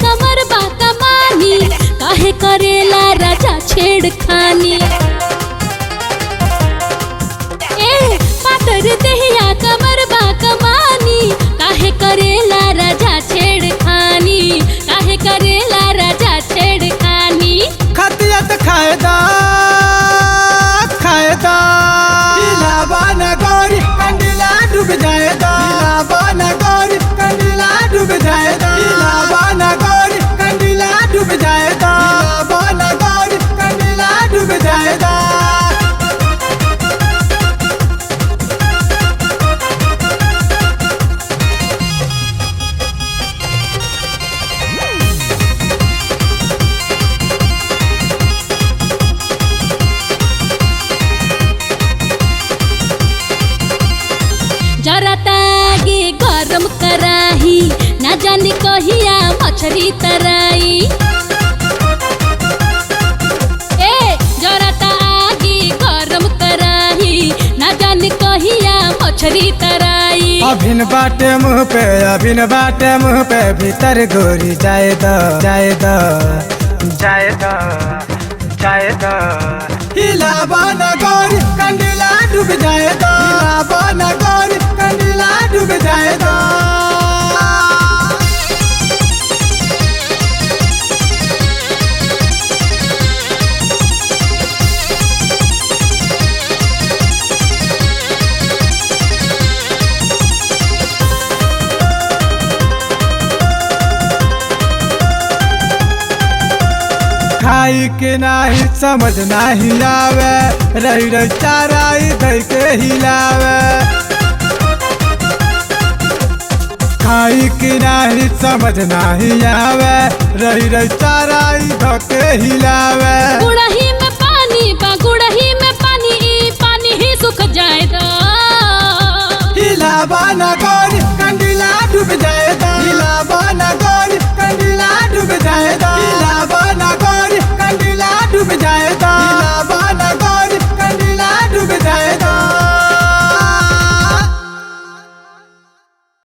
कमर बा कमानी, काहे करेला राजा छेड़खानी। ए पातर देहिया कमर बा कमानी, काहे करेला राजा छेड़खानी, काहे करेला राजा छेड़खानी। खतियत खायदा खायदा हिलावन गोरी कंडीला डूब जाएगा, हिलावन गोरी कंडीला डूब जाएगा, हिलावन गोरी कंडीला डूब जाएगा, हिलावन गोरी कंडीला डूब जाएगा। जरा तागे गरम कराही, ना जाने कहिया मछली तराई। ए जरा तागे गरम कराही, ना जाने कहिया मछली तराई। अभिन बाटे मुँह पे, अभिन बाटे मुँह पे, भीतर गोरी जाएदा जाएदा जाएदा जाएदा। हिलावन गोरी कंडीला डूब जाएगा, हिलावन गोरी कंडीला डूब जाएगा। खाई के नाही समझ नाही आवे, रही रही चाराई दई के हिलावे। खाई के नाही समझ नाही आवे, रही रही चाराई द के हिलावे। गुड़ही में पानी बा, गुड़ही में पानी, ई पानी ही सुख जाएगा। हिलावन